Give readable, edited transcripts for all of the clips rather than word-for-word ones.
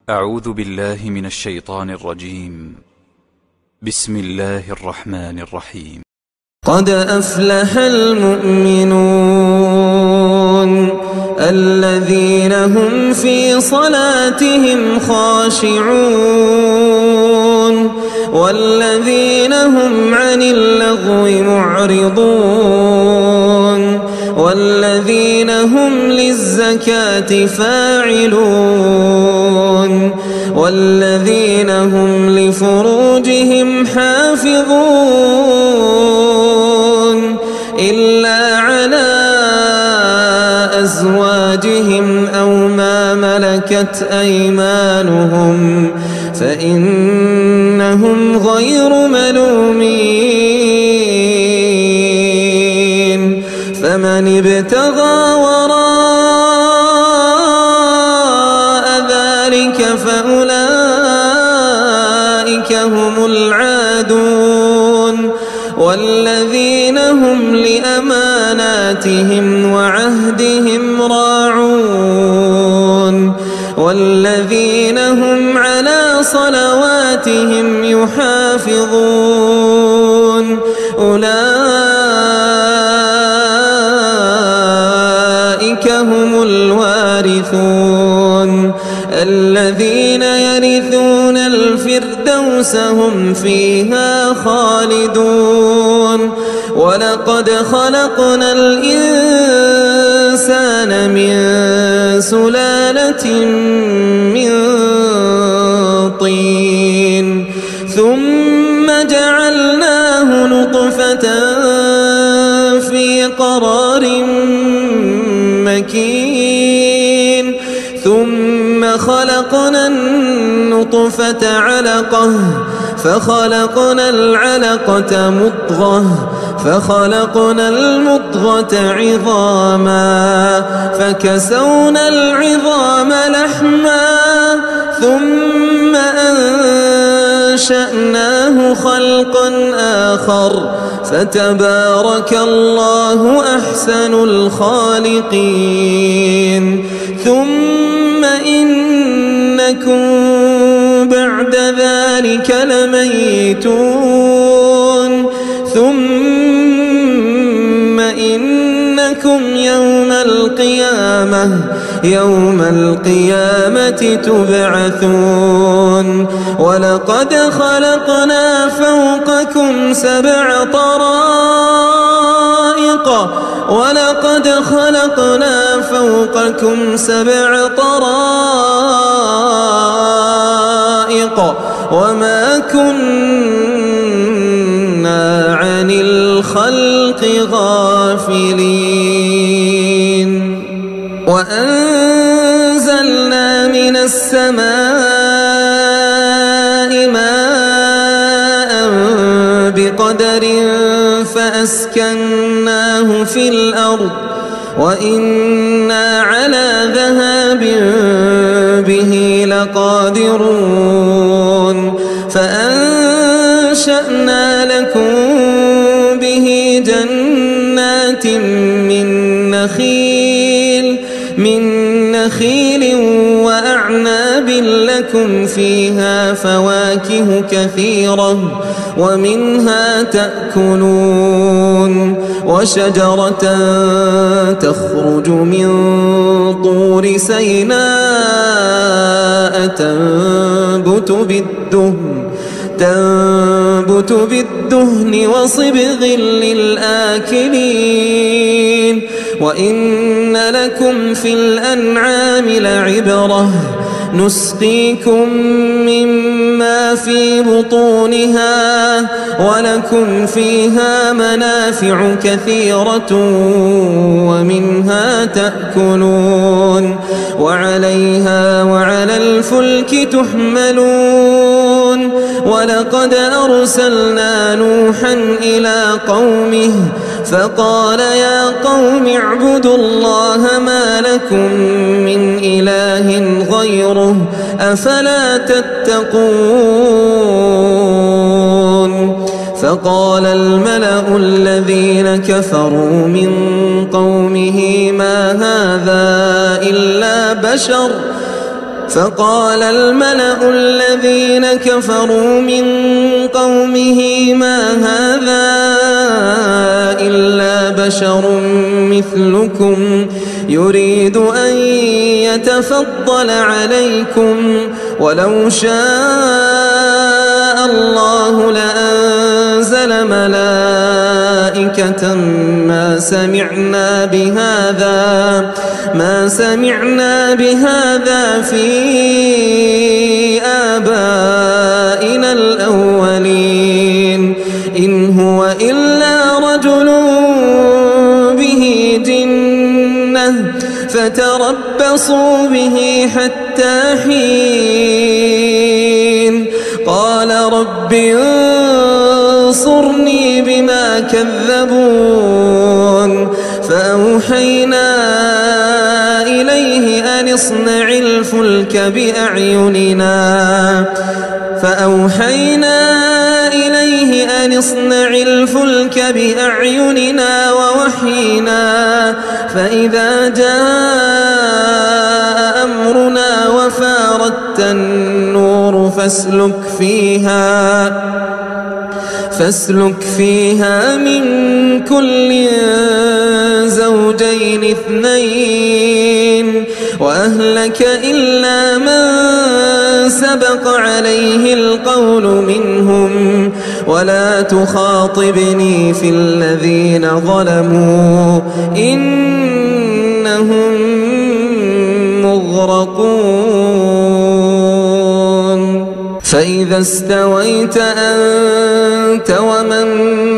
أعوذ بالله من الشيطان الرجيم. بسم الله الرحمن الرحيم. قد أفلح المؤمنون الذين هم في صلاتهم خاشعون والذين هم عن اللغو معرضون والذين هم للزكاة فاعلون والذين هم لفروجهم حافظون إلا على أزواجهم أو ما ملكت أيمانهم فإنهم غير ملومين فمن ابتغى وراء ذلك فأولئك هم العادون والذين هم لأماناتهم وعهدهم راعون والذين هم على صلواتهم يحافظون أولئك هم الوارثون الذين يرثون الفردوس هم فيها خالدون ولقد خلقنا الإنسان من سلالة من طين ثم جعلناه نطفة في قرار مكين ثم خلقنا النطفة علقة فخلقنا العلقة مضغة فخلقنا المضغة عظاما فكسونا العظام لحما ثم أنشأناه خلقا آخر فتبارك الله أحسن الخالقين ثم إنكم بعد ذلك لميتون ثم إنكم يوم القيامة تبعثون ولقد خلقنا فوقكم سبع طرائق وما كنا عن الخلق غافلين وأنزلنا من السماء ماء بقدر فأسكناه في الأرض وإنا على ذهاب به لقادرون فأنشأنا لكم به جنات من نخيل وأعناب لكم فيها فواكه كثيرة ومنها تأكلون وشجرة تخرج من طور سيناء تنبت بالدهن وصبغ للآكلين وإن لكم في الأنعام لعبرة نسقيكم مما في بطونها ولكم فيها منافع كثيرة ومنها تأكلون وعليها وعلى الفلك تحملون ولقد أرسلنا نوحا إلى قومه فقال يا قوم اعبدوا الله ما لكم من إله غيره أفلا تتقون فقال الملأ الذين كفروا من قومه ما هذا إلا بشر فقال الملأ الذين كفروا من قومه ما هذا إلا بشر مثلكم يريد أن يتفضل عليكم ولو شاء الله لأنزل ملائكة ما سمعنا بهذا في آبائنا الأولين إن هو إلا رجل به جنة فتربصوا به حتى حين قال رب انصرني بما كذبون فأوحينا إليه أن اصنع الفلك بأعيننا ووحينا فإذا جاء أمرنا وفاردت النور فاسلك فيها من كل زوجين اثنين وأهلك إلا من سبق عليه القول منهم ولا تخاطبني في الذين ظلموا إنهم مغرقون فإذا استويت أنت ومن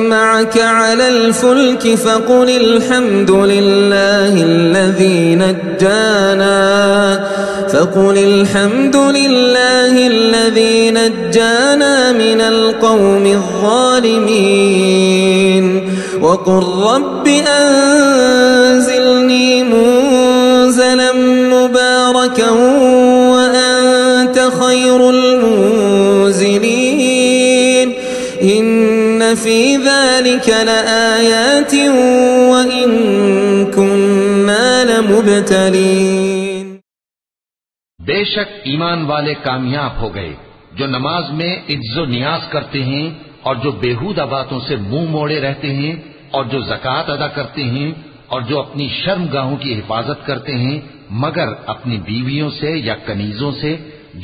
معك على الفلك فقل الحمد لله الذي نجانا من القوم الظالمين وقل رب أنزلني منزلا مباركا وأنت خير المنزلين إن في ذلك لآيات وإن كنا لمبتلين. بے شک ایمان والے کامیاب ہو گئے جو نماز میں عجز و نیاز کرتے ہیں اور جو بیہودہ باتوں سے منہ موڑے رہتے ہیں اور جو زکوٰۃ ادا کرتے ہیں اور جو اپنی شرمگاہوں کی حفاظت کرتے ہیں مگر اپنی بیویوں سے یا کنیزوں سے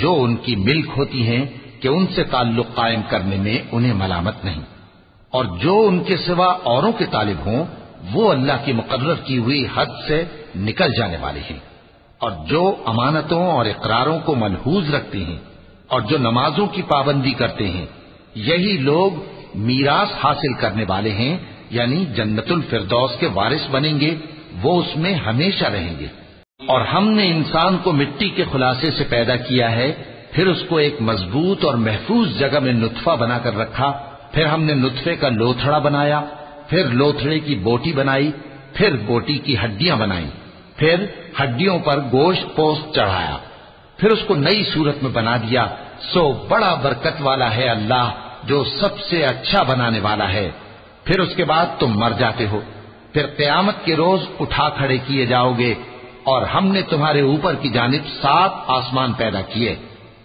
جو ان کی ملک ہوتی ہیں کہ ان سے تعلق قائم کرنے میں انہیں ملامت نہیں، اور جو ان کے سوا اوروں کے طالب ہوں وہ اللہ کی مقرر کی ہوئی حد سے نکل جانے والے ہیں، اور جو امانتوں اور اقراروں کو ملحوظ رکھتے ہیں اور جو نمازوں کی پابندی کرتے ہیں یہی لوگ میراث حاصل کرنے والے ہیں، یعنی جنت الفردوس کے وارث بنیں گے، وہ اس میں ہمیشہ رہیں گے. اور ہم نے انسان کو مٹی کے خلاصے سے پیدا کیا ہے، پھر اس کو ایک مضبوط اور محفوظ جگہ میں نطفہ بنا کر رکھا، پھر ہم نے نطفے کا لوتھڑا بنایا، پھر لوتھڑے کی بوٹی بنائی، پھر بوٹی کی ہڈیاں بنائیں، پھر ہڈیوں پر گوشت پوست چڑھایا، پھر اس کو نئی صورت میں بنا دیا. سو بڑا برکت والا ہے اللہ جو سب سے اچھا بنانے والا ہے. پھر اس کے بعد تم مر جاتے ہو، پھر قیامت کے روز اٹھا کھڑے کیے جاؤ گے. اور ہم نے تمہارے اوپر کی جانب 7 آسمان پیدا کیے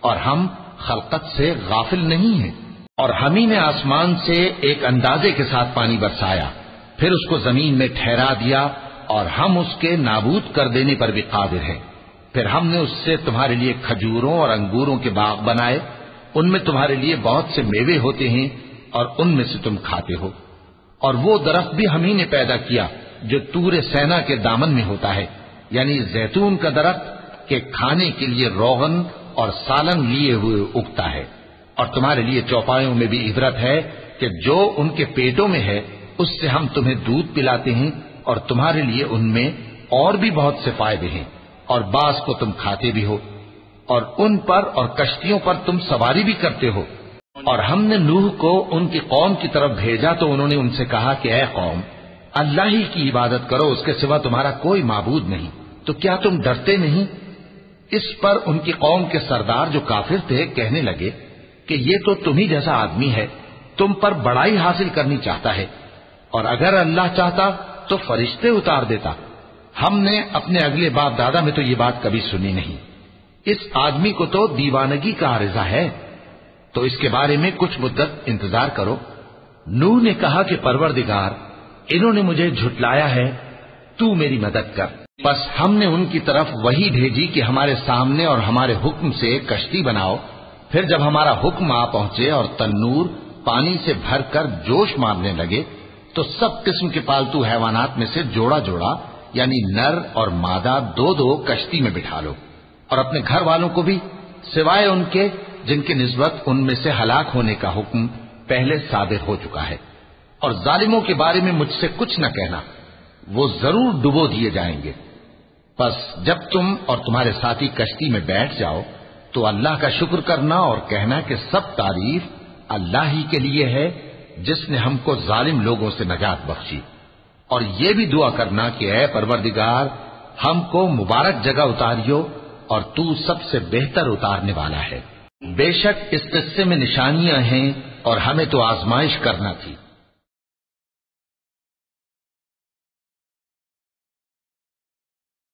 اور ہم خلقت سے غافل نہیں ہیں. اور ہم ہی نے آسمان سے ایک اندازے کے ساتھ پانی برسایا، پھر اس کو زمین میں ٹھہرا دیا اور ہم اس کے نابود کر دینے پر بھی قادر ہیں. پھر ہم نے اس سے تمہارے لیے کھجوروں اور انگوروں کے باغ بنائے، ان میں تمہارے لیے بہت سے میوے ہوتے ہیں اور ان میں سے تم کھاتے ہو. اور وہ درخت بھی ہم ہی نے پیدا کیا جو طور سینا کے دامن میں ہوتا ہے، یعنی زیتون کا درخت کہ کھانے کے لیے روغن اور سالن لیے ہوئے اگتا ہے. اور تمہارے لیے چوپایوں میں بھی عبرت ہے کہ جو ان کے پیٹوں میں ہے اس سے ہم تمہیں دودھ پلاتے ہیں، اور تمہارے لیے ان میں اور بھی بہت سے فائدے ہیں، اور بعض کو تم کھاتے بھی ہو، اور ان پر اور کشتیوں پر تم سواری بھی کرتے ہو. اور ہم نے نوح کو ان کی قوم کی طرف بھیجا تو انہوں نے ان سے کہا کہ اے قوم، اللہ ہی کی عبادت کرو، اس کے سوا تمہارا کوئی معبود نہیں، تو کیا تم ڈرتے نہیں؟ اس پر ان کی قوم کے سردار جو کافر تھے کہنے لگے کہ یہ تو تم ہی جیسا آدمی ہے، تم پر بڑائی حاصل کرنی چاہتا ہے، اور اگر اللہ چاہتا تو فرشتے اتار دیتا. ہم نے اپنے اگلے باپ دادا میں تو یہ بات کبھی سنی نہیں. اس آدمی کو تو دیوانگی کا عارضہ ہے، تو اس کے بارے میں کچھ مدت انتظار کرو۔ نوح نے کہا کہ پروردگار، انہوں نے مجھے جھٹلایا ہے، تو میری مدد کر۔ بس ہم نے ان کی طرف وہی بھیجی کہ ہمارے سامنے اور ہمارے حکم سے کشتی بناؤ۔ پھر جب ہمارا حکم آ پہنچے اور تنور پانی سے بھر کر جوش مارنے لگے تو سب قسم کے پالتو حیوانات میں سے جوڑا جوڑا یعنی نر اور مادہ دو دو کشتی میں بٹھا لو، اور اپنے گھر والوں کو بھی سوائے ان کے جن کی نسبت ان میں سے ہلاک ہونے کا حکم پہلے صادر ہو چکا ہے۔ اور ظالموں کے بارے میں مجھ سے کچھ نہ کہنا، وہ ضرور ڈبو دیے جائیں گے۔ بس جب تم اور تمہارے ساتھی کشتی میں بیٹھ جاؤ تو اللہ کا شکر کرنا اور کہنا کہ سب تعریف اللہ ہی کے لیے ہے جس نے ہم کو ظالم لوگوں سے نجات بخشی۔ اور یہ بھی دعا کرنا کہ اے پروردگار، ہم کو مبارک جگہ اتاریو اور تو سب سے بہتر اتارنے والا ہے۔ بے شک اس قصے میں نشانیاں ہیں اور ہمیں تو آزمائش کرنا تھی۔